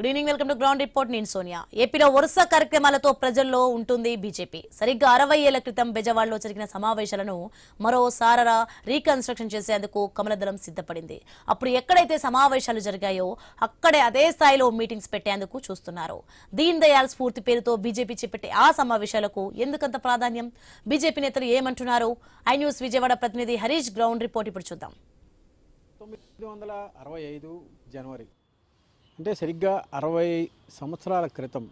Good evening, welcome to ground report. నేను సోనియా. ఏపీలో వరుస కార్యక్రమాలతో ప్రజల్లో ఉంటుంది బీజేపీ. సరిగ్గా 60 ఏళ్ల క్రితం బెజవాడలో జరిగిన సమావేశాలను మరోసారి రీకన్స్ట్రక్షన్ చేసేందుకు కమలదళం సిద్ధపడింది. అప్పుడు ఎక్కడైతే సమావేశాలు జరిగాయో అక్కడే అదే స్థాయిలో మీటింగ్స్ పెట్టేందుకు చూస్తున్నారు. దీన్ దయాళ్ స్ఫూర్తి పేరుతో బీజేపీ చేపట్టే ఆ సమావేశాలకు ఎందుకంత ప్రాధాన్యం? బీజేపీ నేతలు ఏమంటున్నారు? ఐ న్యూస్ విజయవాడ ప్రతినిధి హరీష్ గ్రౌండ్ రిపోర్ట్ ఇప్పుడు చూద్దాం. 1965 జనవరి అంటే సరిగ్గా 60 సంవత్సరాల క్రితం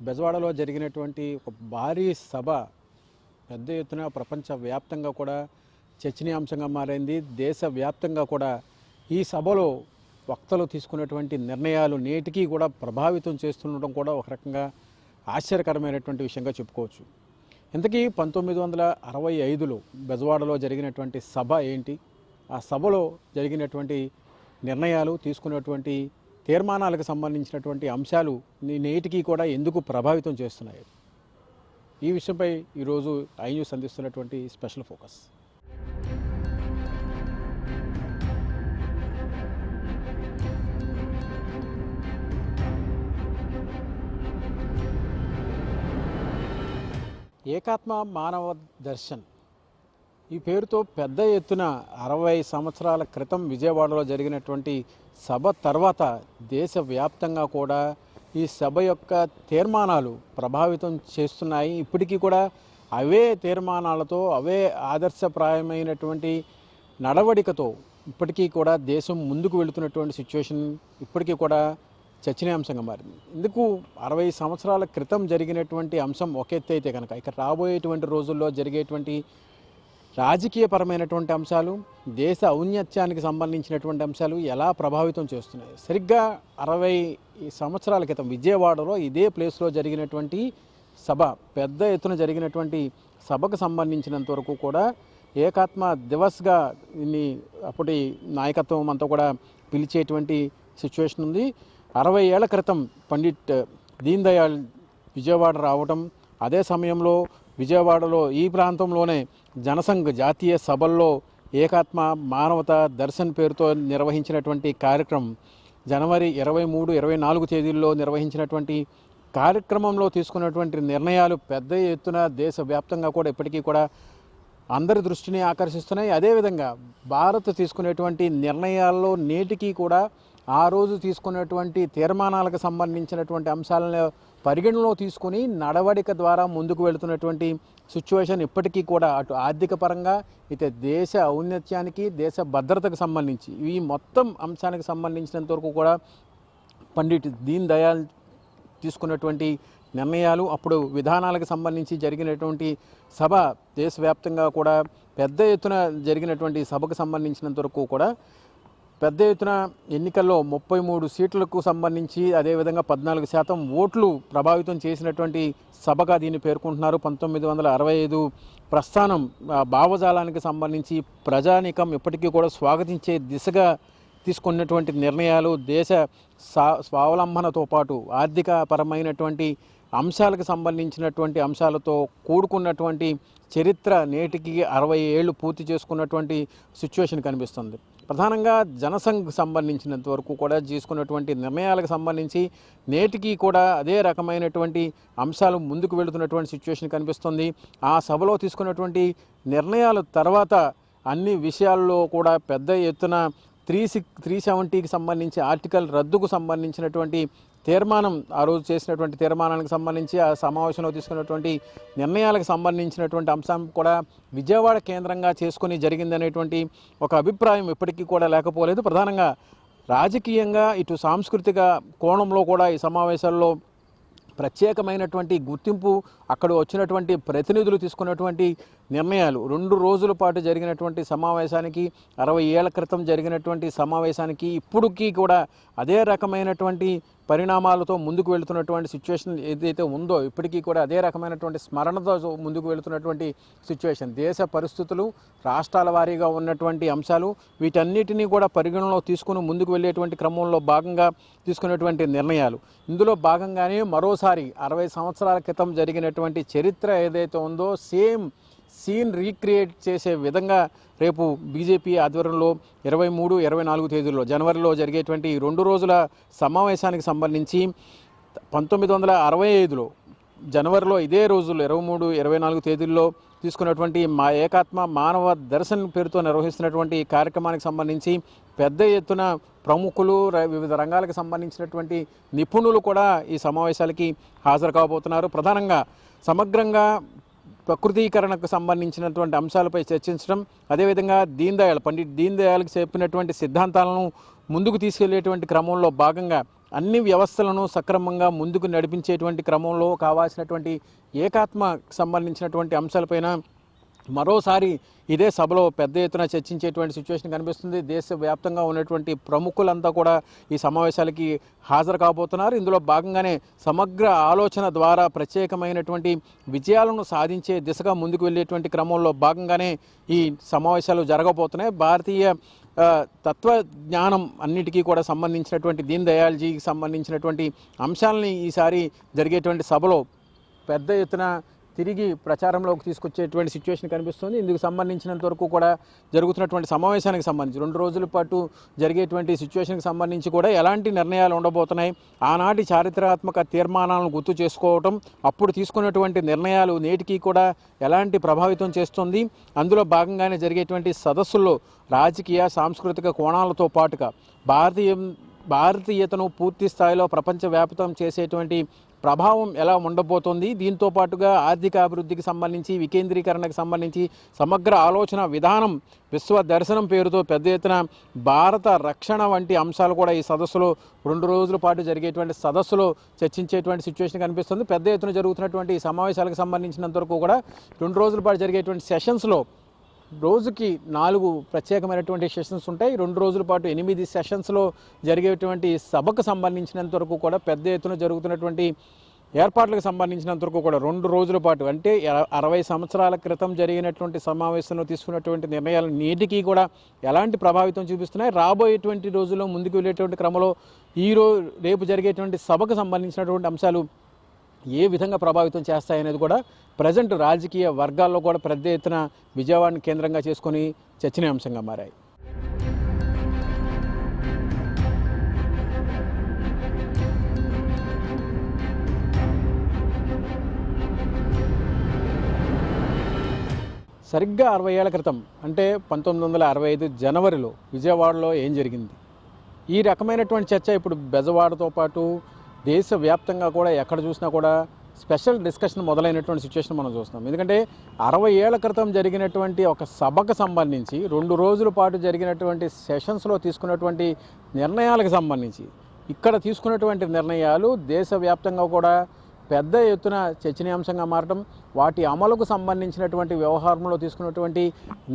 బెజవాడలో జరిగినటువంటి ఒక భారీ సభ పెద్ద ఎత్తున ప్రపంచవ్యాప్తంగా కూడా చర్చనీయాంశంగా మారింది. దేశవ్యాప్తంగా కూడా ఈ సభలో వక్తలు తీసుకున్నటువంటి నిర్ణయాలు నేటికి కూడా ప్రభావితం చేస్తుండడం కూడా ఒక రకంగా ఆశ్చర్యకరమైనటువంటి విషయంగా చెప్పుకోవచ్చు. ఇంతకీ 1965లో బెజవాడలో జరిగినటువంటి సభ ఏంటి? ఆ సభలో జరిగినటువంటి నిర్ణయాలు, తీసుకున్నటువంటి తీర్మానాలకు సంబంధించినటువంటి అంశాలు నేటికి కూడా ఎందుకు ప్రభావితం చేస్తున్నాయి? ఈ విషయంపై ఈరోజు ఐ న్యూస్ అందిస్తున్నటువంటి స్పెషల్ ఫోకస్. ఏకాత్మ మానవ దర్శన్ ఈ పేరుతో పెద్ద ఎత్తున 60 సంవత్సరాల క్రితం విజయవాడలో జరిగినటువంటి సభ తర్వాత దేశవ్యాప్తంగా కూడా ఈ సభ యొక్క తీర్మానాలు ప్రభావితం చేస్తున్నాయి. ఇప్పటికీ కూడా అవే తీర్మానాలతో, అవే ఆదర్శప్రాయమైనటువంటి నడవడికతో ఇప్పటికీ కూడా దేశం ముందుకు వెళుతున్నటువంటి సిచ్యువేషన్ ఇప్పటికీ కూడా చర్చనీయాంశంగా మారింది. ఇందుకు 60 సంవత్సరాల క్రితం జరిగినటువంటి అంశం ఒక ఎత్తు అయితే కనుక ఇక రాబోయేటువంటి రోజుల్లో జరిగేటువంటి రాజకీయపరమైనటువంటి అంశాలు, దేశ ఔన్నత్యానికి సంబంధించినటువంటి అంశాలు ఎలా ప్రభావితం చేస్తున్నాయి? సరిగ్గా 60 సంవత్సరాల క్రితం విజయవాడలో ఇదే ప్లేస్లో జరిగినటువంటి సభ, పెద్ద ఎత్తున జరిగినటువంటి సభకు సంబంధించినంత వరకు కూడా ఏకాత్మ దివస్గా దీన్ని అప్పటి నాయకత్వం అంతా కూడా పిలిచేటువంటి సిచ్యువేషన్ ఉంది. 60 ఏళ్ల క్రితం పండిట్ దీన్ దయాళ్ విజయవాడ రావటం, అదే సమయంలో విజయవాడలో ఈ ప్రాంతంలోనే జనసంఘ్ జాతీయ సభల్లో ఏకాత్మ మానవతా దర్శన్ పేరుతో నిర్వహించినటువంటి కార్యక్రమం, జనవరి 23, 24 తేదీల్లో నిర్వహించినటువంటి కార్యక్రమంలో తీసుకున్నటువంటి నిర్ణయాలు పెద్ద ఎత్తున దేశవ్యాప్తంగా కూడా ఇప్పటికీ కూడా అందరి దృష్టిని ఆకర్షిస్తున్నాయి. అదేవిధంగా భారత్ తీసుకునేటువంటి నిర్ణయాల్లో నేటికి కూడా ఆ రోజు తీసుకున్నటువంటి తీర్మానాలకు సంబంధించినటువంటి అంశాలను పరిగణలో తీసుకుని నడవడిక ద్వారా ముందుకు వెళుతున్నటువంటి సిచ్యువేషన్ ఇప్పటికీ కూడా అటు ఆర్థిక పరంగా, ఇటు దేశ ఔన్నత్యానికి, దేశ భద్రతకు సంబంధించి ఈ మొత్తం అంశానికి సంబంధించినంత వరకు కూడా పండిట్ దీన్ దయాళ్ తీసుకున్నటువంటి నిర్ణయాలు, అప్పుడు విధానాలకు సంబంధించి జరిగినటువంటి సభ దేశవ్యాప్తంగా కూడా పెద్ద ఎత్తున జరిగినటువంటి సభకు సంబంధించినంత వరకు కూడా పెద్ద ఎత్తున ఎన్నికల్లో 33 సీట్లకు సంబంధించి అదేవిధంగా 14% ఓట్లు ప్రభావితం చేసినటువంటి సభగా దీన్ని పేర్కొంటున్నారు. 1965 ప్రస్థానం భావజాలానికి సంబంధించి ప్రజానీకం ఇప్పటికీ కూడా స్వాగతించే దిశగా తీసుకున్నటువంటి నిర్ణయాలు, దేశ స్వావలంబనతో పాటు ఆర్థిక పరమైనటువంటి అంశాలకు సంబంధించినటువంటి అంశాలతో కూడుకున్నటువంటి చరిత్ర నేటికి 60 ఏళ్ళు పూర్తి చేసుకున్నటువంటి సిచ్యువేషన్ కనిపిస్తుంది. ప్రధానంగా జనసంఘ్ సంబంధించినంత వరకు కూడా తీసుకున్నటువంటి నిర్ణయాలకు సంబంధించి నేటికి కూడా అదే రకమైనటువంటి అంశాలు ముందుకు వెళుతున్నటువంటి సిచ్యువేషన్ కనిపిస్తుంది. ఆ సభలో తీసుకున్నటువంటి నిర్ణయాల తర్వాత అన్ని విషయాల్లో కూడా పెద్ద ఎత్తున 370కి సంబంధించి ఆర్టికల్ రద్దుకు సంబంధించినటువంటి తీర్మానం, ఆ రోజు చేసినటువంటి తీర్మానానికి సంబంధించి ఆ సమావేశంలో తీసుకున్నటువంటి నిర్ణయాలకు సంబంధించినటువంటి అంశం కూడా విజయవాడ కేంద్రంగా చేసుకుని జరిగిందనేటువంటి ఒక అభిప్రాయం ఇప్పటికీ కూడా లేకపోలేదు. ప్రధానంగా రాజకీయంగా ఇటు సాంస్కృతిక కోణంలో కూడా ఈ సమావేశాల్లో ప్రత్యేకమైనటువంటి గుర్తింపు, అక్కడ వచ్చినటువంటి ప్రతినిధులు తీసుకున్నటువంటి నిర్ణయాలు, 2 రోజుల పాటు జరిగినటువంటి సమావేశానికి, 60 ఏళ్ల క్రితం జరిగినటువంటి సమావేశానికి ఇప్పటికీ కూడా అదే రకమైనటువంటి పరిణామాలతో ముందుకు వెళుతున్నటువంటి సిచ్యువేషన్ ఏదైతే ఉందో ఇప్పటికీ కూడా అదే రకమైనటువంటి స్మరణతో ముందుకు వెళుతున్నటువంటి సిచ్యువేషన్, దేశ పరిస్థితులు, రాష్ట్రాల వారీగా ఉన్నటువంటి అంశాలు, వీటన్నిటినీ కూడా పరిగణనలో తీసుకుని ముందుకు వెళ్ళేటువంటి క్రమంలో భాగంగా తీసుకున్నటువంటి నిర్ణయాలు. ఇందులో భాగంగానే మరోసారి 60 సంవత్సరాల క్రితం జరిగినటువంటి చరిత్ర ఏదైతే ఉందో సేమ్ సీన్ రీక్రియేట్ చేసే విధంగా రేపు బీజేపీ ఆధ్వర్యంలో 23, 24 తేదీల్లో జనవరిలో జరిగేటువంటి 2 రోజుల సమావేశానికి సంబంధించి 1965లో జనవరిలో ఇదే రోజుల్లో 23, 24 తేదీల్లో తీసుకున్నటువంటి మా ఏకాత్మ మానవ దర్శన్ పేరుతో నిర్వహిస్తున్నటువంటి ఈ కార్యక్రమానికి సంబంధించి పెద్ద ఎత్తున ప్రముఖులు వివిధ రంగాలకు సంబంధించినటువంటి నిపుణులు కూడా ఈ సమావేశాలకి హాజరు కాబోతున్నారు. ప్రధానంగా సమగ్రంగా ప్రకృతీకరణకు సంబంధించినటువంటి అంశాలపై చర్చించడం, అదేవిధంగా పండిట్ దీన్ దయాల్కి చెప్పినటువంటి సిద్ధాంతాలను ముందుకు తీసుకెళ్లేటువంటి క్రమంలో భాగంగా అన్ని వ్యవస్థలను సక్రమంగా ముందుకు నడిపించేటువంటి క్రమంలో కావాల్సినటువంటి ఏకాత్మకు సంబంధించినటువంటి అంశాలపైన మరోసారి ఇదే సభలో పెద్ద ఎత్తున చర్చించేటువంటి సిచ్యువేషన్ కనిపిస్తుంది. దేశవ్యాప్తంగా ఉన్నటువంటి ప్రముఖులంతా కూడా ఈ సమావేశాలకి హాజరు కాబోతున్నారు. ఇందులో భాగంగానే సమగ్ర ఆలోచన ద్వారా ప్రత్యేకమైనటువంటి విజయాలను సాధించే దిశగా ముందుకు వెళ్ళేటువంటి క్రమంలో భాగంగానే ఈ సమావేశాలు జరగబోతున్నాయి. భారతీయ తత్వజ్ఞానం అన్నిటికీ కూడా సంబంధించినటువంటి దీన్ దయాల్జీకి సంబంధించినటువంటి అంశాలని ఈసారి జరిగేటువంటి సభలో పెద్ద ఎత్తున తిరిగి ప్రచారంలోకి తీసుకొచ్చేటువంటి సిచ్యువేషన్ కనిపిస్తుంది. ఇందుకు సంబంధించినంత వరకు కూడా జరుగుతున్నటువంటి సమావేశానికి సంబంధించి 2 రోజుల పాటు జరిగేటువంటి సిచ్యువేషన్కి సంబంధించి కూడా ఎలాంటి నిర్ణయాలు ఉండబోతున్నాయి, ఆనాటి చారిత్రాత్మక తీర్మానాలను గుర్తు చేసుకోవటం, అప్పుడు తీసుకున్నటువంటి నిర్ణయాలు నేటికి కూడా ఎలాంటి ప్రభావితం చేస్తుంది, అందులో భాగంగానే జరిగేటువంటి సదస్సుల్లో రాజకీయ సాంస్కృతిక కోణాలతో పాటుగా భారతీయతను పూర్తి స్థాయిలో ప్రపంచవ్యాప్తం చేసేటువంటి ప్రభావం ఎలా ఉండబోతోంది, దీంతో పాటుగా ఆర్థిక అభివృద్ధికి సంబంధించి వికేంద్రీకరణకు సంబంధించి సమగ్ర ఆలోచన విధానం విశ్వ దర్శనం పేరుతో పెద్ద ఎత్తున భారత రక్షణ వంటి అంశాలు కూడా ఈ సదస్సులో 2 రోజుల పాటు జరిగేటువంటి సదస్సులో చర్చించేటువంటి సిచ్యువేషన్ కనిపిస్తుంది. పెద్ద ఎత్తున జరుగుతున్నటువంటి ఈ సమావేశాలకు సంబంధించినంత వరకు కూడా 2 రోజుల పాటు జరిగేటువంటి సెషన్స్లో రోజుకి 4 ప్రత్యేకమైనటువంటి సెషన్స్ ఉంటాయి. 2 రోజుల పాటు 8 సెషన్స్లో జరిగేటువంటి సభకు సంబంధించినంత వరకు కూడా పెద్ద ఎత్తున జరుగుతున్నటువంటి ఏర్పాట్లకు సంబంధించినంత వరకు కూడా 2 రోజుల పాటు అంటే 60 సంవత్సరాల క్రితం జరిగినటువంటి సమావేశంలో తీసుకున్నటువంటి నిర్ణయాలు నేటికి కూడా ఎలాంటి ప్రభావితం చూపిస్తున్నాయి, రాబోయేటువంటి రోజుల్లో ముందుకు వెళ్ళేటువంటి క్రమంలో రేపు జరిగేటువంటి సభకు సంబంధించినటువంటి అంశాలు ఏ విధంగా ప్రభావితం చేస్తాయనేది కూడా ప్రజెంట్ రాజకీయ వర్గాల్లో కూడా పెద్ద ఎత్తున విజయవాడని కేంద్రంగా చేసుకొని చర్చనీయాంశంగా మారాయి. సరిగ్గా 60 ఏళ్ల క్రితం అంటే 1965 జనవరిలో విజయవాడలో ఏం జరిగింది, ఈ రకమైనటువంటి చర్చ ఇప్పుడు బెజవాడతో పాటు దేశవ్యాప్తంగా కూడా ఎక్కడ చూసినా కూడా స్పెషల్ డిస్కషన్ మొదలైనటువంటి సిచ్యువేషన్ మనం చూస్తున్నాం. ఎందుకంటే 60 ఏళ్ల క్రితం జరిగినటువంటి ఒక సభకు సంబంధించి 2 రోజుల పాటు జరిగినటువంటి సెషన్స్లో తీసుకున్నటువంటి నిర్ణయాలకు సంబంధించి ఇక్కడ తీసుకున్నటువంటి నిర్ణయాలు దేశవ్యాప్తంగా కూడా పెద్ద ఎత్తున చర్చనీయాంశంగా మారటం, వాటి అమలుకు సంబంధించినటువంటి వ్యవహారంలో తీసుకున్నటువంటి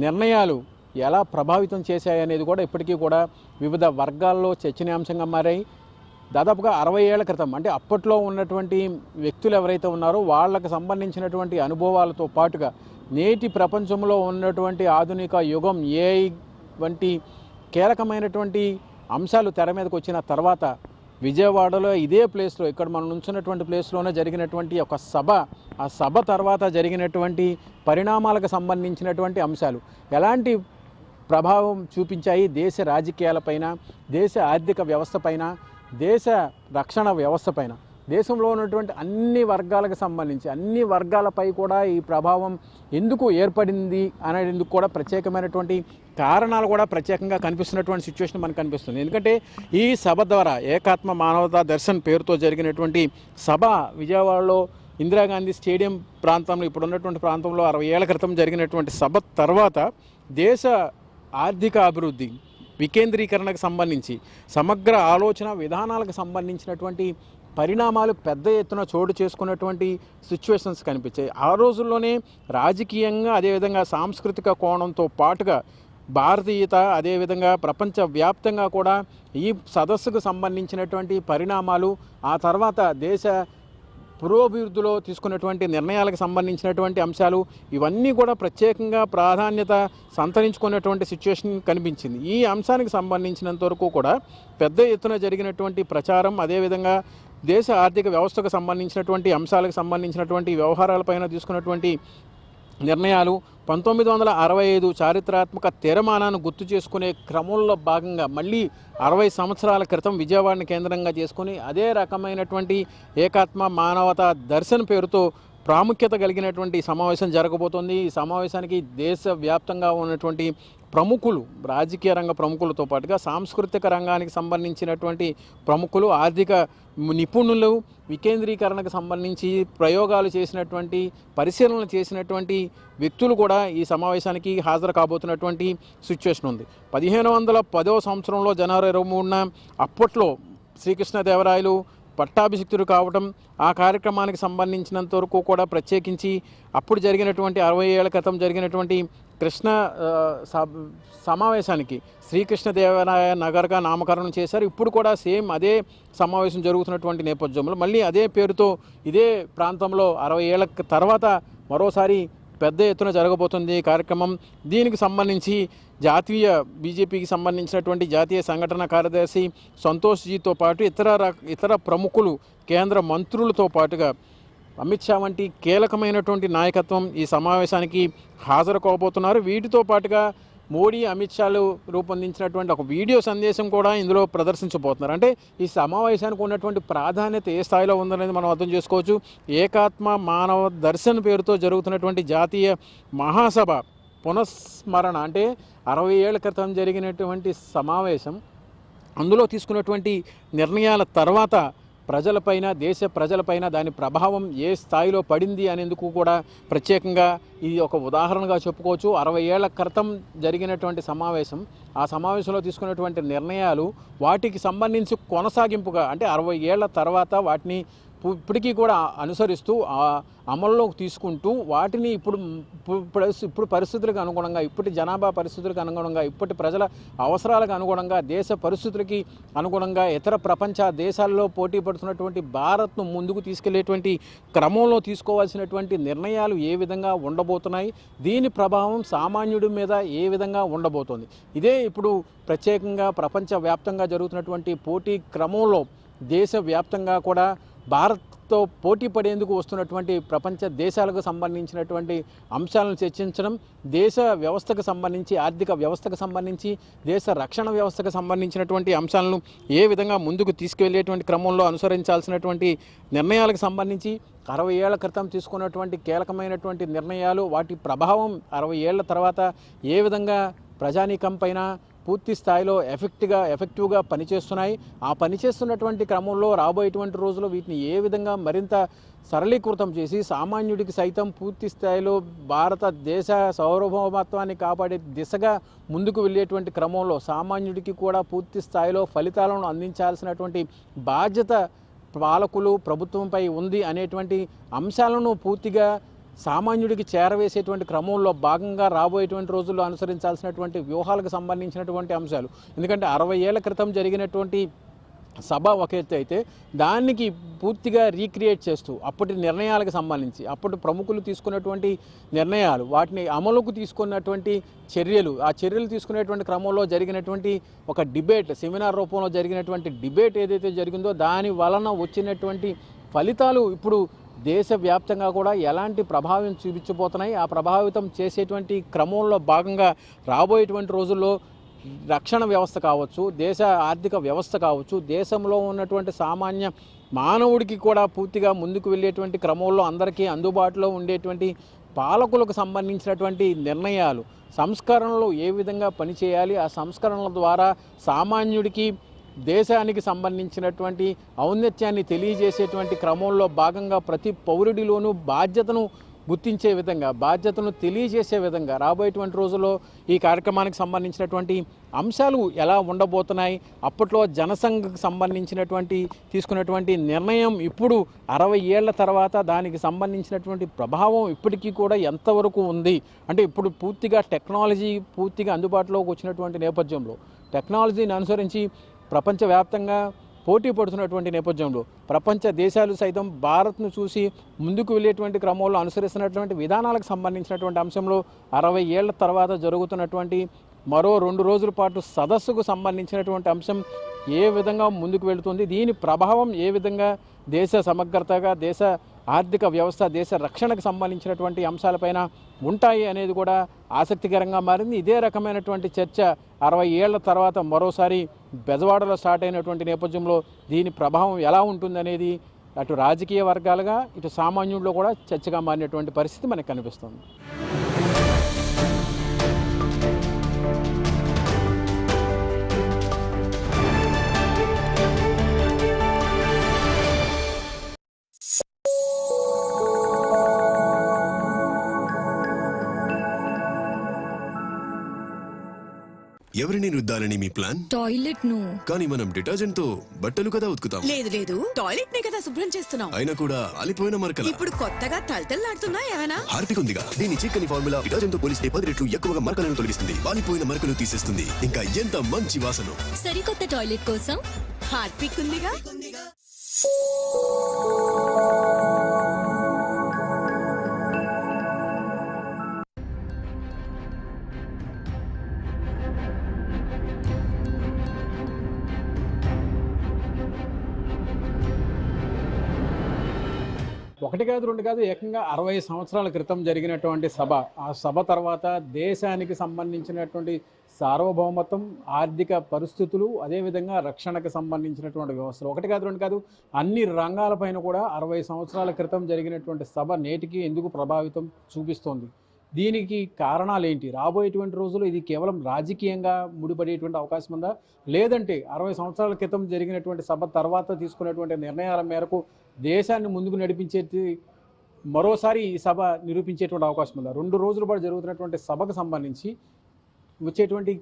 నిర్ణయాలు ఎలా ప్రభావితం చేశాయనేది కూడా ఇప్పటికీ కూడా వివిధ వర్గాల్లో చర్చనీయాంశంగా మారాయి. దాదాపుగా 60 ఏళ్ల క్రితం అంటే అప్పట్లో ఉన్నటువంటి వ్యక్తులు ఎవరైతే ఉన్నారో వాళ్ళకు సంబంధించినటువంటి అనుభవాలతో పాటుగా నేటి ప్రపంచంలో ఉన్నటువంటి ఆధునిక యుగం ఏఐ వంటి కీలకమైనటువంటి అంశాలు తెర మీదకి వచ్చిన తర్వాత విజయవాడలో ఇదే ప్లేస్లో ఇక్కడ మనం నుంచున్నటువంటి ప్లేస్లోనే జరిగినటువంటి ఒక సభ, ఆ సభ తర్వాత జరిగినటువంటి పరిణామాలకు సంబంధించినటువంటి అంశాలు ఎలాంటి ప్రభావం చూపించాయి దేశ రాజకీయాలపైన, దేశ ఆర్థిక వ్యవస్థపైన, దేశ రక్షణ వ్యవస్థ పైన, దేశంలో ఉన్నటువంటి అన్ని వర్గాలకు సంబంధించి అన్ని వర్గాలపై కూడా ఈ ప్రభావం ఎందుకు ఏర్పడింది అనేందుకు కూడా ప్రత్యేకమైనటువంటి కారణాలు కూడా ప్రత్యేకంగా కనిపిస్తున్నటువంటి సిచ్యువేషన్ మనకు కనిపిస్తుంది. ఎందుకంటే ఈ సభ ద్వారా ఏకాత్మ మానవతా దర్శన్ పేరుతో జరిగినటువంటి సభ విజయవాడలో ఇందిరాగాంధీ స్టేడియం ప్రాంతంలో ఇప్పుడు ఉన్నటువంటి ప్రాంతంలో 60 ఏళ్ల క్రితం జరిగినటువంటి సభ తర్వాత దేశ ఆర్థిక అభివృద్ధి వికేంద్రీకరణకు సంబంధించి సమగ్ర ఆలోచన విధానాలకు సంబంధించినటువంటి పరిణామాలు పెద్ద ఎత్తున చోటు చేసుకున్నటువంటి సిచ్యువేషన్స్ కనిపించాయి. ఆ రోజుల్లోనే రాజకీయంగా అదేవిధంగా సాంస్కృతిక కోణంతో పాటుగా భారతీయత అదేవిధంగా ప్రపంచవ్యాప్తంగా కూడా ఈ సదస్సుకు సంబంధించినటువంటి పరిణామాలు, ఆ తర్వాత దేశ పురోభివృద్ధిలో తీసుకున్నటువంటి నిర్ణయాలకు సంబంధించినటువంటి అంశాలు ఇవన్నీ కూడా ప్రత్యేకంగా ప్రాధాన్యత సంతరించుకున్నటువంటి సిచ్యువేషన్ కనిపించింది. ఈ అంశానికి సంబంధించినంత వరకు కూడా పెద్ద ఎత్తున జరిగినటువంటి ప్రచారం, అదేవిధంగా దేశ ఆర్థిక వ్యవస్థకు సంబంధించినటువంటి అంశాలకు సంబంధించినటువంటి వ్యవహారాలపైన తీసుకున్నటువంటి నిర్ణయాలు 1965 చారిత్రాత్మక తీర్మానాన్ని గుర్తు చేసుకునే క్రమంలో భాగంగా మళ్ళీ 60 సంవత్సరాల క్రితం విజయవాడని కేంద్రంగా చేసుకుని అదే రకమైనటువంటి ఏకాత్మ మానవతా దర్శన్ పేరుతో ప్రాముఖ్యత కలిగినటువంటి సమావేశం జరగబోతోంది. ఈ సమావేశానికి దేశవ్యాప్తంగా ఉన్నటువంటి ప్రముఖులు, రాజకీయ రంగ ప్రముఖులతో పాటుగా సాంస్కృతిక రంగానికి సంబంధించినటువంటి ప్రముఖులు, ఆర్థిక నిపుణులు, వికేంద్రీకరణకు సంబంధించి ప్రయోగాలు చేసినటువంటి, పరిశీలనలు చేసినటువంటి వ్యక్తులు కూడా ఈ సమావేశానికి హాజరు కాబోతున్నటువంటి సిచ్యువేషన్ ఉంది. 1510వ సంవత్సరంలో జనవరి 23న అప్పట్లో శ్రీకృష్ణదేవరాయలు పట్టాభిషిక్తుడు కావటం, ఆ కార్యక్రమానికి సంబంధించినంత వరకు కూడా ప్రత్యేకించి అప్పుడు జరిగినటువంటి 60 ఏళ్ల క్రితం జరిగినటువంటి కృష్ణ సమావేశానికి శ్రీకృష్ణదేవరాయ నగర్గా నామకరణం చేశారు. ఇప్పుడు కూడా సేమ్ అదే సమావేశం జరుగుతున్నటువంటి నేపథ్యంలో మళ్ళీ అదే పేరుతో ఇదే ప్రాంతంలో 60 ఏళ్ల తర్వాత మరోసారి పెద్ద ఎత్తున జరగబోతుంది ఈ కార్యక్రమం. దీనికి సంబంధించి జాతీయ బీజేపీకి సంబంధించినటువంటి జాతీయ సంఘటన కార్యదర్శి సంతోష్జీతో పాటు ఇతర ప్రముఖులు, కేంద్ర మంత్రులతో పాటుగా అమిత్ షా వంటి కీలకమైనటువంటి నాయకత్వం ఈ సమావేశానికి హాజరు కాబోతున్నారు. వీటితో పాటుగా మోడీ, అమిత్ షాలు రూపొందించినటువంటి ఒక వీడియో సందేశం కూడా ఇందులో ప్రదర్శించబోతున్నారు. అంటే ఈ సమావేశానికి ఉన్నటువంటి ప్రాధాన్యత ఏ స్థాయిలో ఉందనేది మనం అర్థం చేసుకోవచ్చు. ఏకాత్మ మానవ దర్శన్ పేరుతో జరుగుతున్నటువంటి జాతీయ మహాసభ పునఃస్మరణ, అంటే 60 ఏళ్ల క్రితం జరిగినటువంటి సమావేశం, అందులో తీసుకున్నటువంటి నిర్ణయాల తర్వాత ప్రజలపైన, దేశ ప్రజలపైన దాని ప్రభావం ఏ స్థాయిలో పడింది అనేందుకు కూడా ప్రత్యేకంగా ఇది ఒక ఉదాహరణగా చెప్పుకోవచ్చు. 60 ఏళ్ల క్రితం జరిగినటువంటి సమావేశం, ఆ సమావేశంలో తీసుకున్నటువంటి నిర్ణయాలు వాటికి సంబంధించి కొనసాగింపుగా, అంటే 60 ఏళ్ల తర్వాత వాటిని ఇప్పటికీ కూడా అనుసరిస్తూ అమల్లోకి తీసుకుంటూ వాటిని ఇప్పుడు పరిస్థితులకు అనుగుణంగా, ఇప్పటి జనాభా పరిస్థితులకు అనుగుణంగా, ఇప్పటి ప్రజల అవసరాలకు అనుగుణంగా, దేశ పరిస్థితులకి అనుగుణంగా ఇతర ప్రపంచ దేశాల్లో పోటీ పడుతున్నటువంటి భారత్ను ముందుకు తీసుకెళ్లేటువంటి క్రమంలో తీసుకోవాల్సినటువంటి నిర్ణయాలు ఏ విధంగా ఉండబోతున్నాయి, దీని ప్రభావం సామాన్యుడి మీద ఏ విధంగా ఉండబోతోంది. ఇదే ఇప్పుడు ప్రత్యేకంగా ప్రపంచవ్యాప్తంగా జరుగుతున్నటువంటి పోటీ క్రమంలో దేశవ్యాప్తంగా కూడా భారత్తో పోటీ పడేందుకు వస్తున్నటువంటి ప్రపంచ దేశాలకు సంబంధించినటువంటి అంశాలను చర్చించడం, దేశ వ్యవస్థకు సంబంధించి, ఆర్థిక వ్యవస్థకు సంబంధించి, దేశ రక్షణ వ్యవస్థకు సంబంధించినటువంటి అంశాలను ఏ విధంగా ముందుకు తీసుకువెళ్ళేటువంటి క్రమంలో అనుసరించాల్సినటువంటి నిర్ణయాలకు సంబంధించి 60 ఏళ్ల క్రితం తీసుకున్నటువంటి కీలకమైనటువంటి నిర్ణయాలు, వాటి ప్రభావం 60 ఏళ్ల తర్వాత ఏ విధంగా ప్రజానీకం పైన పూర్తి స్థాయిలో ఎఫెక్టివ్గా పనిచేస్తున్నాయి. ఆ పనిచేస్తున్నటువంటి క్రమంలో రాబోయేటువంటి రోజుల్లో వీటిని ఏ విధంగా మరింత సరళీకృతం చేసి సామాన్యుడికి సైతం పూర్తి స్థాయిలో భారతదేశ సార్వభౌమత్వాన్ని కాపాడే దిశగా ముందుకు వెళ్ళేటువంటి క్రమంలో సామాన్యుడికి కూడా పూర్తి స్థాయిలో ఫలితాలను అందించాల్సినటువంటి బాధ్యత పాలకులు, ప్రభుత్వంపై ఉంది అనేటువంటి అంశాలను పూర్తిగా సామాన్యుడికి చేరవేసేటువంటి క్రమంలో భాగంగా రాబోయేటువంటి రోజుల్లో అనుసరించాల్సినటువంటి వ్యూహాలకు సంబంధించినటువంటి అంశాలు. ఎందుకంటే 60 ఏళ్ల క్రితం జరిగినటువంటి సభ ఒక ఎత్తు అయితే, దానికి పూర్తిగా రీక్రియేట్ చేస్తూ అప్పటి నిర్ణయాలకు సంబంధించి, అప్పటి ప్రముఖులు తీసుకున్నటువంటి నిర్ణయాలు, వాటిని అమలుకు తీసుకున్నటువంటి చర్యలు, ఆ చర్యలు తీసుకునేటువంటి క్రమంలో జరిగినటువంటి ఒక డిబేట్, సెమినార్ రూపంలో జరిగినటువంటి డిబేట్ ఏదైతే జరిగిందో దాని వలన వచ్చినటువంటి ఫలితాలు ఇప్పుడు దేశవ్యాప్తంగా కూడా ఎలాంటి ప్రభావం చూపించబోతున్నాయి, ఆ ప్రభావితం చేసేటువంటి క్రమంలో భాగంగా రాబోయేటువంటి రోజుల్లో రక్షణ వ్యవస్థ కావచ్చు, దేశ ఆర్థిక వ్యవస్థ కావచ్చు, దేశంలో ఉన్నటువంటి సామాన్య మానవుడికి కూడా పూర్తిగా ముందుకు వెళ్ళేటువంటి క్రమంలో అందరికీ అందుబాటులో ఉండేటువంటి పాలకులకు సంబంధించినటువంటి నిర్ణయాలు, సంస్కరణలు ఏ విధంగా పనిచేయాలి, ఆ సంస్కరణల ద్వారా సామాన్యుడికి దేశానికి సంబంధించినటువంటి ఔన్నత్యాన్ని తెలియజేసేటువంటి క్రమంలో భాగంగా ప్రతి పౌరుడిలోనూ బాధ్యతను గుర్తించే విధంగా, బాధ్యతను తెలియజేసే విధంగా రాబోయేటువంటి రోజుల్లో ఈ కార్యక్రమానికి సంబంధించినటువంటి అంశాలు ఎలా ఉండబోతున్నాయి, అప్పట్లో జనసంఘకు సంబంధించినటువంటి తీసుకున్నటువంటి నిర్ణయం ఇప్పుడు 60 ఏళ్ల తర్వాత దానికి సంబంధించినటువంటి ప్రభావం ఇప్పటికీ కూడా ఎంతవరకు ఉంది, అంటే ఇప్పుడు పూర్తిగా టెక్నాలజీ పూర్తిగా అందుబాటులోకి వచ్చినటువంటి నేపథ్యంలో, టెక్నాలజీని అనుసరించి ప్రపంచవ్యాప్తంగా పోటీ పడుతున్నటువంటి నేపథ్యంలో ప్రపంచ దేశాలు సైతం భారత్ను చూసి ముందుకు వెళ్ళేటువంటి క్రమంలో అనుసరిస్తున్నటువంటి విధానాలకు సంబంధించినటువంటి అంశంలో 60 ఏళ్ల తర్వాత జరుగుతున్నటువంటి మరో 2 రోజుల పాటు సదస్సుకు సంబంధించినటువంటి అంశం ఏ విధంగా ముందుకు వెళుతుంది, దీని ప్రభావం ఏ విధంగా దేశ సమగ్రతగా, దేశ ఆర్థిక వ్యవస్థ, దేశ రక్షణకు సంబంధించినటువంటి అంశాలపైన ఉంటాయి అనేది కూడా ఆసక్తికరంగా మారింది. ఇదే రకమైనటువంటి చర్చ 60 ఏళ్ల తర్వాత మరోసారి బెజవాడలో స్టార్ట్ అయినటువంటి నేపథ్యంలో దీని ప్రభావం ఎలా ఉంటుందనేది అటు రాజకీయ వర్గాలుగా ఇటు సామాన్యుల్లో కూడా చర్చగా మారినటువంటి పరిస్థితి మనకు కనిపిస్తుంది. ఎవరిని రుద్దాలని మీ ప్లాన్? టాయిలెట్ ను. కానీ మనం డిటర్జెంట్ తో బట్టలు కదా ఉతుకుతాం. లేదు లేదు, టాయిలెట్ నే కదా శుభ్రం చేస్తున్నాం. అయినా కూడా అలిపోయిన మరకల. ఇప్పుడు కొత్తగా తలతల్లాడుతున్నా ఏమైనా? హార్పిక్ ఉందిగా, దీని చిక్కని ఫార్ములా డిటర్జెంట్ తో పోలిస్తే 10 రెట్లు ఎక్కువగా మరకలను తొలగిస్తుంది, వాలిపోయిన మరకలు తీసేస్తుంది. ఇంకా ఎంత మంచి వాసన. సరికొత్త టాయిలెట్ కోసం హార్పిక్ ఉందిగా. ఒకటి కాదు, రెండు కాదు, ఏకంగా 60 సంవత్సరాల క్రితం జరిగినటువంటి సభ. ఆ సభ తర్వాత దేశానికి సంబంధించినటువంటి సార్వభౌమత్వం, ఆర్థిక పరిస్థితులు, అదేవిధంగా రక్షణకు సంబంధించినటువంటి వ్యవస్థలు, ఒకటి కాదు, రెండు కాదు, అన్ని రంగాలపైన కూడా 60 సంవత్సరాల క్రితం జరిగినటువంటి సభ నేటికి ఎందుకు ప్రభావితం చూపిస్తోంది? దీనికి కారణాలు ఏంటి? రాబోయేటువంటి రోజుల్లో ఇది కేవలం రాజకీయంగా ముడిపడేటువంటి అవకాశం ఉందా, లేదంటే 60 సంవత్సరాల క్రితం జరిగినటువంటి సభ తర్వాత తీసుకున్నటువంటి నిర్ణయాల మేరకు దేశాన్ని ముందుకు నడిపించేది మరోసారి ఈ సభ నిరూపించేటువంటి అవకాశం ఉందా? 2 రోజుల పాటు జరుగుతున్నటువంటి సభకు సంబంధించి వచ్చేటువంటి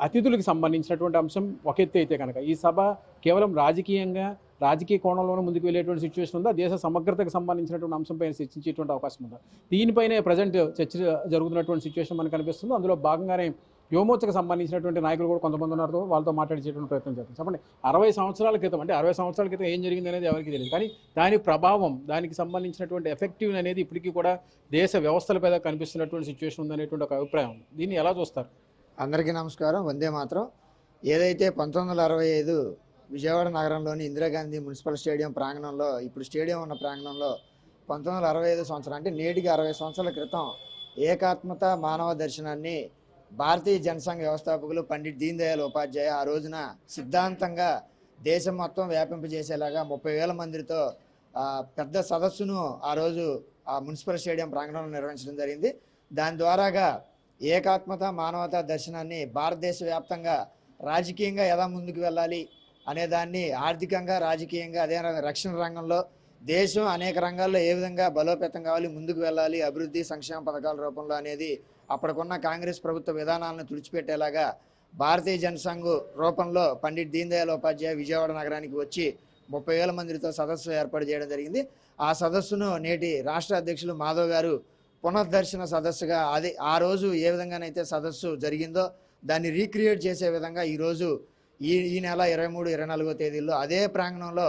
అతిథులకు సంబంధించినటువంటి అంశం ఒక ఎత్తు అయితే కనుక, ఈ సభ కేవలం రాజకీయ కోణంలోనే ముందుకు వెళ్ళేటువంటి సిచ్యువేషన్ ఉందా, దేశ సమగ్రతకు సంబంధించినటువంటి అంశంపైన చర్చించేటువంటి అవకాశం ఉందా? దీనిపైనే ప్రజెంట్ చర్చ జరుగుతున్నటువంటి సిచ్యువేషన్ మనకు కనిపిస్తుంది. అందులో భాగంగానే యువమోర్చకు సంబంధించినటువంటి నాయకులు కూడా కొంతమంది ఉన్నారు, వాళ్ళతో మాట్లాడించేటువంటి ప్రయత్నం చేస్తాం. చెప్పండి, 60 సంవత్సరాల క్రితం, అంటే 60 సంవత్సరాల క్రితం ఏం జరిగింది అనేది ఎవరికి తెలియదు, కానీ దాని ప్రభావం, దానికి సంబంధించినటువంటి ఎఫెక్టివ్ అనేది ఇప్పటికీ కూడా దేశ వ్యవస్థల మీద కనిపిస్తున్నటువంటి సిచ్యువేషన్ ఉందనేటువంటి ఒక అభిప్రాయం. దీన్ని ఎలా చూస్తారు? అందరికీ నమస్కారం. వందే మాత్రం. ఏదైతే 1965 విజయవాడ నగరంలోని ఇందిరాగాంధీ మున్సిపల్ స్టేడియం ప్రాంగణంలో, ఇప్పుడు స్టేడియం ఉన్న ప్రాంగణంలో 1965 సంవత్సరం, అంటే నేటికి 60 సంవత్సరాల క్రితం ఏకాత్మత మానవ దర్శనాన్ని భారతీయ జనసంఘ వ్యవస్థాపకులు పండిట్ దీన్ దయాళ్ ఉపాధ్యాయ ఆ రోజున సిద్ధాంతంగా దేశం మొత్తం వ్యాపింపజేసేలాగా 30,000 మందితో పెద్ద సదస్సును ఆ రోజు ఆ మున్సిపల్ స్టేడియం ప్రాంగణంలో నిర్వహించడం జరిగింది. దాని ద్వారాగా ఏకాత్మత మానవతా దర్శనాన్ని భారతదేశ వ్యాప్తంగా రాజకీయంగా ఎలా ముందుకు వెళ్ళాలి అనే దాన్ని, ఆర్థికంగా, రాజకీయంగా, అదే రక్షణ రంగంలో దేశం అనేక రంగాల్లో ఏ విధంగా బలోపేతం కావాలి, ముందుకు వెళ్ళాలి, అభివృద్ధి సంక్షేమ పథకాల రూపంలో అనేది అప్పటికున్న కాంగ్రెస్ ప్రభుత్వ విధానాలను తుడిచిపెట్టేలాగా భారతీయ జనసంఘ్ రూపంలో పండిట్ దీన్ దయాళ్ ఉపాధ్యాయ విజయవాడ నగరానికి వచ్చి 30,000 మందితో సదస్సు ఏర్పాటు చేయడం జరిగింది. ఆ సదస్సును నేటి రాష్ట్ర అధ్యక్షులు మాధవ్ గారు పునర్దర్శన సదస్సుగా, అది ఆ రోజు ఏ విధంగానైతే సదస్సు జరిగిందో దాన్ని రీక్రియేట్ చేసే విధంగా ఈరోజు ఈ నెల 23, 24వ తేదీల్లో అదే ప్రాంగణంలో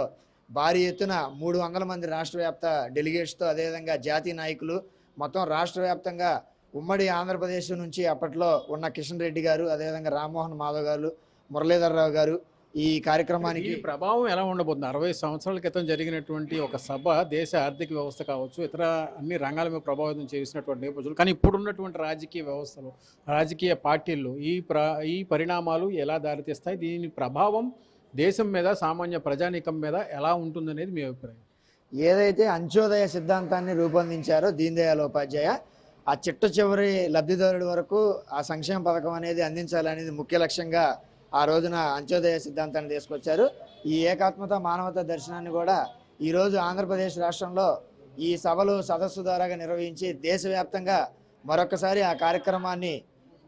భారీ ఎత్తున 300 మంది రాష్ట్ర వ్యాప్త డెలిగేట్స్తో, అదేవిధంగా జాతీయ నాయకులు, మొత్తం రాష్ట్ర వ్యాప్తంగా ఉమ్మడి ఆంధ్రప్రదేశ్ నుంచి అప్పట్లో ఉన్న కిషన్ రెడ్డి గారు, అదేవిధంగా రామ్మోహన్ మాధవ్ గారు, మురళీధర్ రావు గారు ఈ కార్యక్రమానికి. ప్రభావం ఎలా ఉండబోతుంది? 60 సంవత్సరాల క్రితం జరిగినటువంటి ఒక సభ దేశ ఆర్థిక వ్యవస్థ కావచ్చు, ఇతర అన్ని రంగాల మీద ప్రభావితం చేసినటువంటి నేపథ్యంలో, కానీ ఇప్పుడున్నటువంటి రాజకీయ వ్యవస్థలు, రాజకీయ పార్టీల్లో ఈ పరిణామాలు ఎలా దారితీస్తాయి? దీని ప్రభావం దేశం మీద, సామాన్య ప్రజానీకం మీద ఎలా ఉంటుందనేది మీ అభిప్రాయం? ఏదైతే అంత్యోదయ సిద్ధాంతాన్ని రూపొందించారో దీన్ దయాళ్ ఉపాధ్యాయ, ఆ చివరి లబ్ధిదారుడి వరకు ఆ సంక్షేమ పథకం అనేది అందించాలనేది ముఖ్య లక్ష్యంగా ఆ రోజున అంత్యోదయ సిద్ధాంతాన్ని తీసుకొచ్చారు. ఈ ఏకాత్మత మానవతా దర్శనాన్ని కూడా ఈరోజు ఆంధ్రప్రదేశ్ రాష్ట్రంలో ఈ సదస్సు ద్వారాగా నిర్వహించి దేశవ్యాప్తంగా మరొకసారి ఆ కార్యక్రమాన్ని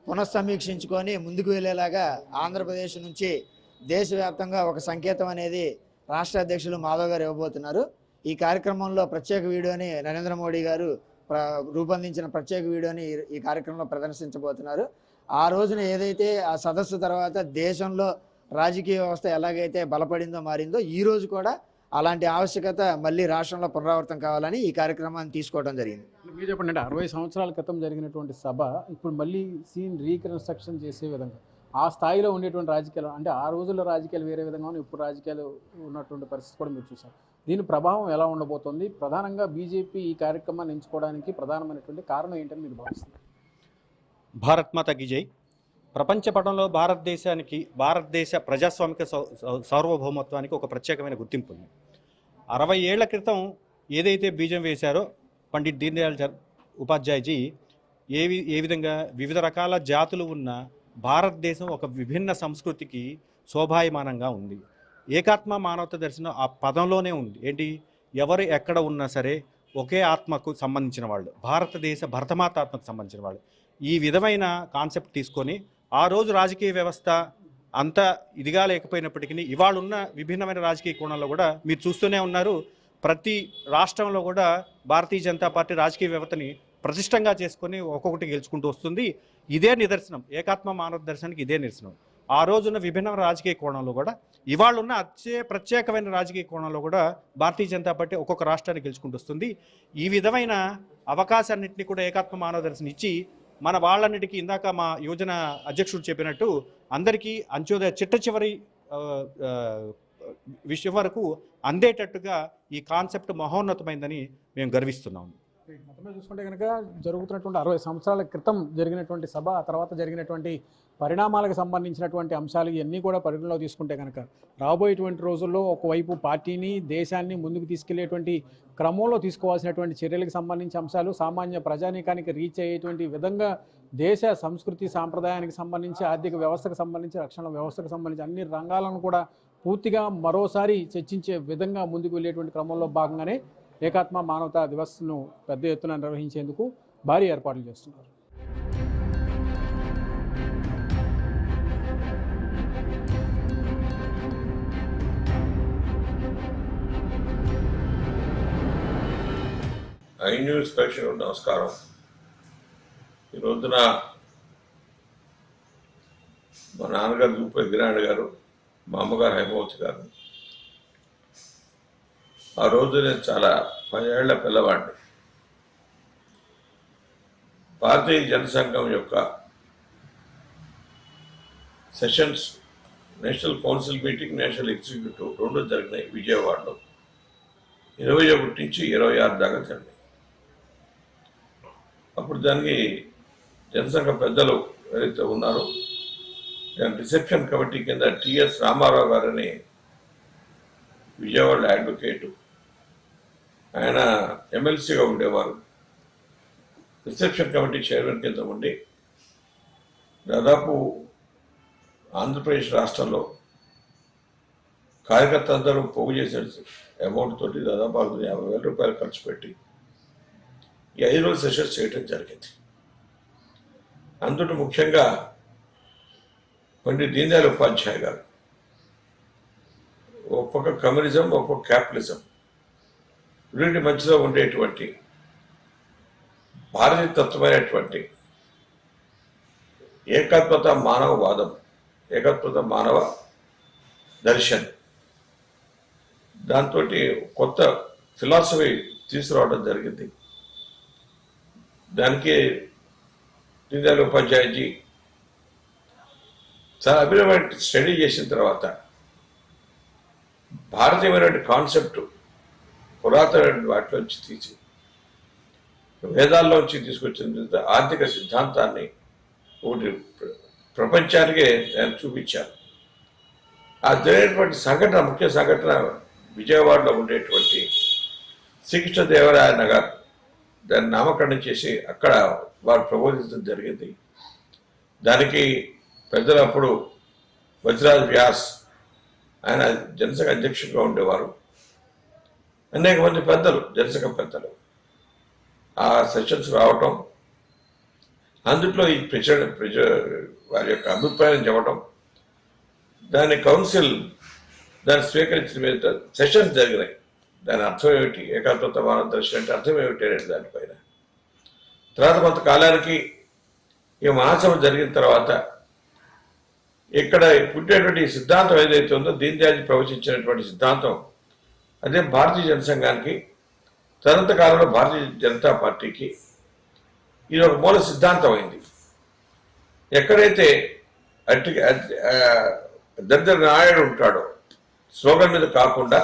పునఃసమీక్షించుకొని ముందుకు వెళ్ళేలాగా ఆంధ్రప్రదేశ్ నుంచి దేశవ్యాప్తంగా ఒక సంకేతం అనేది రాష్ట్ర అధ్యక్షులు మాధవ్ గారు ఇవ్వబోతున్నారు. ఈ కార్యక్రమంలో ప్రత్యేక వీడియోని నరేంద్ర మోడీ గారు రూపొందించిన ప్రత్యేక వీడియోని ఈ కార్యక్రమంలో ప్రదర్శించబోతున్నారు. ఆ రోజున ఏదైతే ఆ సదస్సు తర్వాత దేశంలో రాజకీయ వ్యవస్థ ఎలాగైతే బలపడిందో, మారిందో, ఈ రోజు కూడా అలాంటి ఆవశ్యకత మళ్ళీ రాష్ట్రంలో పునరావృతం కావాలని ఈ కార్యక్రమాన్ని తీసుకోవడం జరిగింది. మీరు చెప్పండి, అంటే 60 సంవత్సరాల క్రితం జరిగినటువంటి సభ ఇప్పుడు మళ్ళీ రీకన్స్ట్రక్షన్ చేసే విధంగా ఆ స్థాయిలో ఉండేటువంటి రాజకీయాలు, అంటే ఆ రోజుల్లో రాజకీయాలు వేరే విధంగా ఇప్పుడు రాజకీయాలు ఉన్నటువంటి పరిస్థితి కూడా మీరు చూసారు. దీని ప్రభావం ఎలా ఉండబోతోంది? ప్రధానంగా బీజేపీ ఈ కార్యక్రమాన్ని ఎంచుకోవడానికి ప్రధానమైనటువంటి కారణం ఏంటని మీరు భావిస్తున్నారు? భారత్ మాతా కీ జై. ప్రపంచ పటంలో భారతదేశ ప్రజాస్వామిక సార్వభౌమత్వానికి ఒక ప్రత్యేకమైన గుర్తింపు ఉంది. 60 ఏళ్ల క్రితం ఏదైతే బీజం వేశారో పండిట్ దీన్ దయాళ్ ఉపాధ్యాయజీ ఏ విధంగా వివిధ రకాల జాతులు ఉన్న భారతదేశం ఒక విభిన్న సంస్కృతికి శోభాయమానంగా ఉంది. ఏకాత్మ మానవత దర్శనం ఆ పదంలోనే ఉంది. ఏంటి, ఎవరు ఎక్కడ ఉన్నా సరే ఒకే ఆత్మకు సంబంధించిన వాళ్ళు, భరతమాత ఆత్మకు సంబంధించిన వాళ్ళు. ఈ విధమైన కాన్సెప్ట్ తీసుకొని ఆ రోజు రాజకీయ వ్యవస్థ అంత ఇదిగా లేకపోయినప్పటికీ ఇవాళ ఉన్న విభిన్నమైన రాజకీయ కోణాల్లో కూడా మీరు చూస్తూనే ఉన్నారు. ప్రతి రాష్ట్రంలో కూడా భారతీయ జనతా పార్టీ రాజకీయ వ్యవస్థని ప్రతిష్టంగా చేసుకొని ఒక్కొక్కటి గెలుచుకుంటూ వస్తుంది. ఇదే నిదర్శనం, ఏకాత్మ మానవ దర్శనానికి ఇదే నిదర్శనం. ఆ రోజున్న విభిన్న రాజకీయ కోణంలో కూడా ఇవాళ ఉన్న ప్రత్యేకమైన రాజకీయ కోణంలో కూడా భారతీయ జనతా పార్టీ ఒక్కొక్క రాష్ట్రాన్ని గెలుచుకుంటూ వస్తుంది. ఈ విధమైన అవకాశాన్నింటినీ కూడా ఏకాత్మ మానవ దర్శనం ఇచ్చి మన వాళ్ళన్నిటికీ ఇందాక మా యువజన అధ్యక్షుడు చెప్పినట్టు అందరికీ అంత్యోదయ చిట్ట విషయం వరకు అందేటట్టుగా ఈ కాన్సెప్ట్ మహోన్నతమైందని మేము గర్విస్తున్నాము. మొత్తంగా చూసుకుంటే కనుక జరుగుతున్నటువంటి 60 సంవత్సరాల క్రితం జరిగినటువంటి సభ, ఆ తర్వాత జరిగినటువంటి పరిణామాలకు సంబంధించినటువంటి అంశాలు ఇవన్నీ కూడా పరిగణలో తీసుకుంటే కనుక రాబోయేటువంటి రోజుల్లో ఒకవైపు పార్టీని, దేశాన్ని ముందుకు తీసుకెళ్లేటువంటి క్రమంలో తీసుకోవాల్సినటువంటి చర్యలకు సంబంధించిన అంశాలు, సామాన్య ప్రజానీకానికి రీచ్ అయ్యేటువంటి విధంగా దేశ సంస్కృతి సాంప్రదాయానికి సంబంధించి, ఆర్థిక వ్యవస్థకు సంబంధించి, రక్షణ వ్యవస్థకు సంబంధించి అన్ని రంగాలను కూడా పూర్తిగా మరోసారి చర్చించే విధంగా ముందుకు వెళ్ళేటువంటి క్రమంలో భాగంగానే ఏకాత్మ మానవతా దివస్ను పెద్ద ఎత్తున నిర్వహించేందుకు భారీ ఏర్పాట్లు చేస్తున్నారు. ఐ న్యూస్ ప్రేక్షకులకు నమస్కారం. ఈ రోజున మా నాన్నగారు జూపల్లి వీరారెడ్డి గారు, మా అమ్మగారు హైమవతి గారు. ఆ రోజు నేను చాలా 10 ఏళ్ల పిల్లవాడిని. భారతీయ జనసంఘం యొక్క sessions, national council meeting, national executive 2 జరిగినాయి విజయవాడలో. 21 నుంచి 26 దాకా జరిగినాయి. అప్పుడు దానికి జనసంఘ పెద్దలు ఏదైతే ఉన్నారో దాని రిసెప్షన్ కమిటీ కింద టిఎస్ రామారావు గారని విజయవాడ అడ్వకేటు, ఆయన ఎమ్మెల్సీగా ఉండేవారు. రిసెప్షన్ కమిటీ చైర్మన్ కింద ఉండి దాదాపు ఆంధ్రప్రదేశ్ రాష్ట్రంలో కార్యకర్తలందరూ పోగు చేసే అమౌంట్ తోటి దాదాపు 50,000 రూపాయలు ఖర్చు పెట్టి ఈ 5 రోజుల సెషన్స్ చేయడం జరిగింది. అందులో ముఖ్యంగా పండిట్ దీన్ దయాళ్ ఉపాధ్యాయ గారు ఒక్కొక్క కమ్యూనిజం, ఒక్కొక్క క్యాపిటలిజం వీటి మధ్యలో ఉండేటువంటి భారతీయ తత్వమైనటువంటి ఏకాత్మత మానవవాదం, ఏకాత్మత మానవ దర్శన్, దాంతో కొత్త ఫిలాసఫీ తీసుకురావడం జరిగింది. దానికి దీన్ దయాళ్ ఉపాధ్యాయజీ చాలా అభినవమైన స్టడీ చేసిన తర్వాత భారతీయమైనటువంటి కాన్సెప్ట్ పురాతన వాటిలోంచి తీసి వేదాల్లోంచి తీసుకొచ్చిన ఆర్థిక సిద్ధాంతాన్ని ఒకటి ప్రపంచానికే ఆయన చూపించారు. ఆ జరిగినటువంటి సంఘటన, ముఖ్య సంఘటన విజయవాడలో ఉండేటువంటి శ్రీకృష్ణదేవరాయ నగర్, దాన్ని నామకరణం చేసి అక్కడ వారు ప్రబోధించడం జరిగింది. దానికి పెద్దలు అప్పుడు వజ్రాజ్ వ్యాస్, ఆయన జనసంఘ అధ్యక్షుడిగా ఉండేవారు. అనేక మంది పెద్దలు, జనసంఘ పెద్దలు ఆ సెషన్స్ రావటం, అందుట్లో ఈ వారి యొక్క అభిప్రాయం చెప్పడం, దాని కౌన్సిల్ దాన్ని స్వీకరించిన మీద సెషన్స్ జరిగినాయి. దాని అర్థం ఏమిటి, ఏకాత్మత మానవ దర్శనం అంటే అర్థం ఏమిటి అనేది దానిపైన. తర్వాత కొంతకాలానికి ఈ మహాసభ జరిగిన తర్వాత ఇక్కడ పుట్టేటువంటి సిద్ధాంతం ఏదైతే ఉందో, దీన్ దయాళ్ ప్రవచించినటువంటి సిద్ధాంతం, అదే భారతీయ జనసంఘానికి, తనంత కాలంలో భారతీయ జనతా పార్టీకి ఇది ఒక మూల సిద్ధాంతం అయింది. ఎక్కడైతే దరిద్ర నాయుడు ఉంటాడో, స్లోగన్ మీద కాకుండా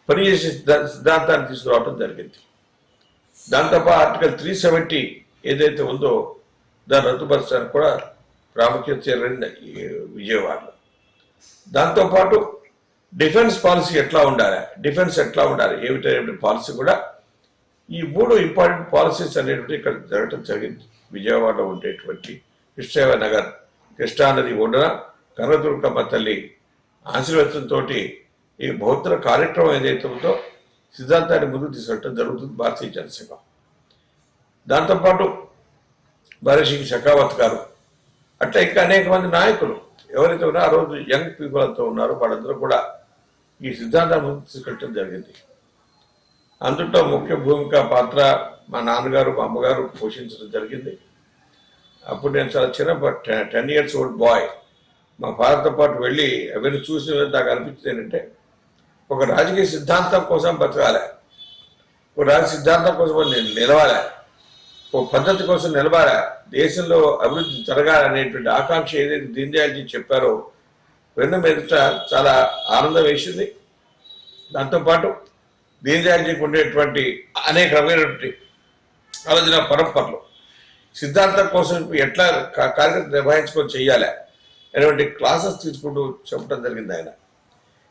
పనిచేసే సిద్ధాంతాన్ని తీసుకురావడం జరిగింది. దాంతోపాటు ఆర్టికల్ 370 ఏదైతే ఉందో దాన్ని రద్దుపరచడానికి కూడా ప్రాముఖ్యత చేరింది విజయవాడలో. దాంతోపాటు డిఫెన్స్ పాలసీ ఎట్లా ఉండాలి, ఏమిటనే పాలసీ కూడా ఈ 3 ఇంపార్టెంట్ పాలసీస్ అనేటువంటి ఇక్కడ జరగడం జరిగింది. విజయవాడలో ఉండేటువంటి కృష్ణనగర్, కృష్ణానది ఒడ్డున కనకదుర్గమ్మ తల్లి ఆశీర్వచనంతో ఈ బౌద్ధ కార్యక్రమం ఏదైతే ఉందో సిద్ధాంతాన్ని ముందుకు తీసుకెళ్ళడం జరుగుతుంది భారతీయ జనసంఘ. దాంతోపాటు భరత్ షెకావత్ గారు అట్లా ఇంకా అనేక మంది నాయకులు ఎవరైతే ఉన్నారో ఆ రోజు యంగ్ పీపుల్ అంతా ఉన్నారో వాళ్ళందరూ కూడా ఈ సిద్ధాంతాన్ని ముందుకు తీసుకెళ్ళడం జరిగింది. అందులో ముఖ్య భూమిక పాత్ర మా నాన్నగారు మా అమ్మగారు పోషించడం జరిగింది. అప్పుడు నేను చాలా చిన్న 10 years old బాయ్ మా ఫాదర్తో పాటు వెళ్ళి అవన్నీ చూసిన నాకు అనిపించింది ఏంటంటే ఒక రాజకీయ సిద్ధాంతం కోసం బతకాలి, ఒక రాజకీయ సిద్ధాంతం కోసం నేను నిలవాలి, ఒక పద్ధతి కోసం నిలబడాలి, దేశంలో అభివృద్ధి జరగాలనేటువంటి ఆకాంక్ష ఏదైతే దీన్ దయాళ్ చెప్పారో వెన్న మీదట చాలా ఆనందం వేసింది. దాంతోపాటు దీన్ దయాళ్ ఉండేటువంటి అనేక రకమైనటువంటి ఆలోచన పరంపరలు సిద్ధాంతం కోసం ఎట్లా కార్యక్రమం నిర్వహించుకొని చెయ్యాలి అనేటువంటి క్లాసెస్ తీసుకుంటూ చెప్పడం జరిగింది. ఆయన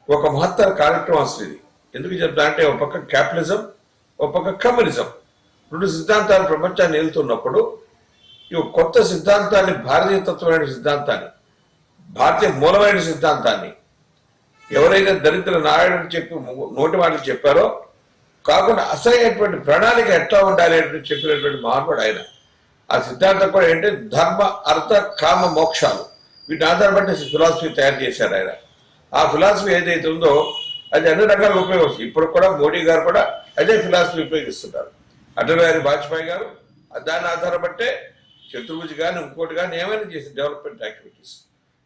ఒక మహత్తర కార్యక్రమం అసలు ఇది. ఎందుకు చెప్తా అంటే ఒక పక్క క్యాపిటలిజం, ఒక పక్క కమ్యూనిజం, 2 సిద్ధాంతాలు ప్రపంచాన్ని వెళ్తున్నప్పుడు ఈ కొత్త సిద్ధాంతాన్ని, భారతీయ తత్వమైన సిద్ధాంతాన్ని, భారతీయ మూలమైన సిద్ధాంతాన్ని ఎవరైతే దరిద్ర నారాయణుడు చెప్పి నోటి మాటలు చెప్పారో కాకుండా అసలైనటువంటి ప్రణాళిక ఎట్లా ఉండాలి అని చెప్పినటువంటి మహాత్ముడు ఆయన. ఆ సిద్ధాంతం కూడా ఏంటంటే ధర్మ, అర్థ, కామ, మోక్షాలు వీటిని ఆధారపడి ఫిలాసఫీ తయారు చేశారు ఆయన. ఆ ఫిలాసఫీ ఏదైతే ఉందో అది అన్ని రకాలుగా ఉపయోగిస్తుంది. ఇప్పుడు కూడా మోడీ గారు కూడా అదే ఫిలాసఫీ ఉపయోగిస్తున్నారు. అటల్ బిహారీ వాజ్పేయి గారు దాన్ని ఆధారపట్టే చతుర్భుజ్ కానీ ఇంకోటి కానీ ఏమైనా చేసి డెవలప్మెంట్ యాక్టివిటీస్.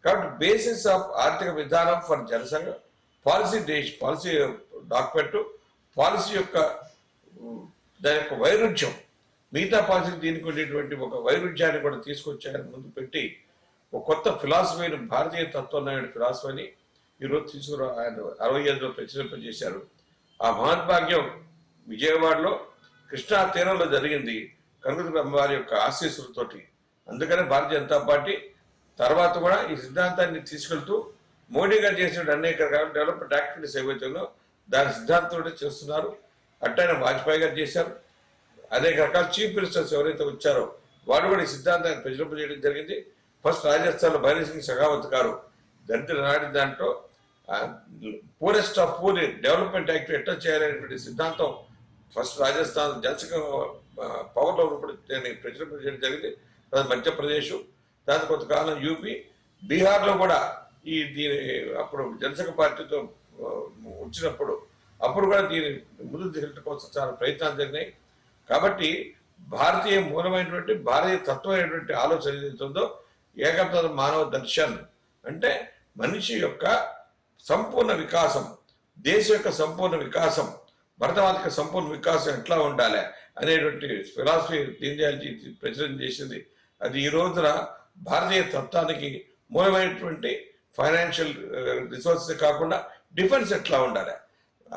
కాబట్టి బేసిస్ ఆఫ్ ఆర్థిక విధానం for Jana Sangh policy document, policy యొక్క దాని యొక్క వైరుధ్యం, మిగతా పాలసీ దీనికి ఉండేటువంటి ఒక వైరుధ్యాన్ని కూడా తీసుకొచ్చాయని ముందు పెట్టి ఒక కొత్త ఫిలాసఫీని, భారతీయ తత్వమైన ఫిలాసఫీని ఈరోజు తీసుకురా ఆయన 65లో ప్రచురింపజేశారు. ఆ మహద్భాగ్యం విజయవాడలో కృష్ణా తీరంలో జరిగింది కనకదుర్గ అమ్మవారి యొక్క ఆశీస్సులతోటి. అందుకనే భారతీయ జనతా పార్టీ తర్వాత కూడా ఈ సిద్ధాంతాన్ని తీసుకెళ్తూ మోడీ గారు చేసిన అనేక రకాల డెవలప్మెంట్ యాక్టివిటీస్ ఏవైతుందో దాని సిద్ధాంతంతో చేస్తున్నారు. అట్టనే వాజ్పేయి గారు చేశారు. అనేక రకాల చీఫ్ మినిస్టర్స్ ఎవరైతే వచ్చారో వాడు కూడా ఈ సిద్ధాంతాన్ని ప్రచురింపజేయడం జరిగింది. ఫస్ట్ రాజస్థాన్లో భైరవ్ షెకావత్ గారు దరిద్ర నాటి దాంట్లో poorest of poor development activity ఎట్లా చేయాలనేటువంటి సిద్ధాంతం ఫస్ట్ రాజస్థాన్ జనసంఘ పవర్లో ఉన్నప్పుడు ప్రచురింపజేయడం జరిగింది. మధ్యప్రదేశ్, దాని కొంతకాలం యూపీ, బీహార్లో కూడా దీని అప్పుడు జనసంఘ పార్టీతో వచ్చినప్పుడు అప్పుడు కూడా దీని ముందుకు తీసుకెళ్ళడం కోసం చాలా ప్రయత్నాలు జరిగినాయి. కాబట్టి భారతీయ మూలమైనటువంటి భారతీయ తత్వమైనటువంటి ఆలోచన ఏదైతుందో ఏకత్వ మానవ దర్శన్ అంటే మనిషి యొక్క సంపూర్ణ వికాసం, దేశం యొక్క సంపూర్ణ వికాసం, భరతమాత సంపూర్ణ వికాసం ఎట్లా ఉండాలి అనేటువంటి ఫిలాసఫీ దీన్ దయాళ్ ప్రచురణ చేసింది. అది ఈ రోజున భారతీయ తత్వానికి మూలమైనటువంటి ఫైనాన్షియల్ రిసోర్సెస్ కాకుండా డిఫెన్స్ ఎట్లా ఉండాలి,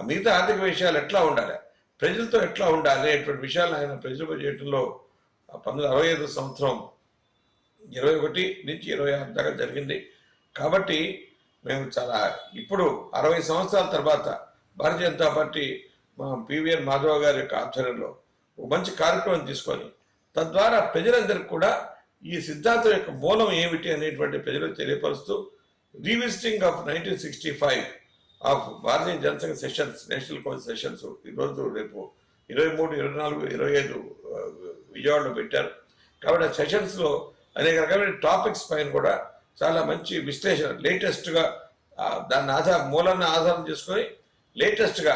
మిగతా ఆర్థిక విషయాలు ఎట్లా ఉండాలి, ప్రజలతో ఎట్లా ఉండాలి అనేటువంటి విషయాలు ఆయన ప్రచురింపజేయడంలో 1965 సంవత్సరం 21 నుంచి 26 దాకా జరిగింది. కాబట్టి మేము చాలా ఇప్పుడు 60 సంవత్సరాల తర్వాత భారతీయ జనతా పార్టీ మా పివిఎన్ మాధవ్ గారి యొక్క ఆధ్వర్యంలో ఒక మంచి కార్యక్రమం తీసుకొని తద్వారా ప్రజలందరికీ కూడా ఈ సిద్ధాంతం యొక్క మూలం ఏమిటి అనేటువంటి ప్రజలకు తెలియపరుస్తూ revisiting of 1965 of Bharatiya Jana Sangh sessions, national council sessions ఈరోజు రేపు 23, 24, 25 విజయవాడలో పెట్టారు. కాబట్టి ఆ సెషన్స్లో అనేక రకమైన టాపిక్స్ పైన కూడా చాలా మంచి విశ్లేషణ లేటెస్ట్గా దాన్ని మూలాన్ని ఆధారం చేసుకొని లేటెస్ట్గా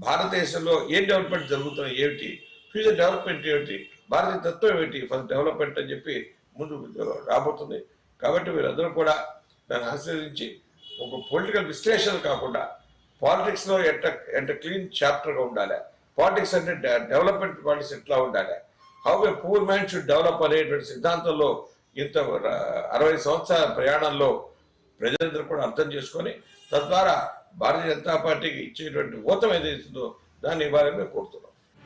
భారతదేశంలో ఏం డెవలప్మెంట్ జరుగుతున్నాయి, ఏమిటి ఫ్యూచర్ డెవలప్మెంట్ ఏమిటి, భారతీయ తత్వం ఏమిటి ఫర్ డెవలప్మెంట్ అని చెప్పి ముందు రాబోతుంది. కాబట్టి మీరందరూ కూడా దాన్ని ఆశ్రయించి ఒక పొలిటికల్ విశ్లేషణ కాకుండా పాలిటిక్స్లో ఎంత క్లీన్ చాప్టర్గా ఉండాలి, పాలిటిక్స్ అంటే డెవలప్మెంట్ పాలిటిక్స్ ఎట్లా ఉండాలి, how a poor man should develop అనేటువంటి సిద్ధాంతంలో ఇంత 60 సంవత్సరాల ప్రయాణంలో ప్రజలందరూ కూడా అర్థం చేసుకొని తద్వారా భారతీయ జనతా పార్టీకి ఇచ్చేటువంటి ఊతం ఏదైతుందో దాన్ని ఇవ్వాలని మేము కోరుతున్నాం.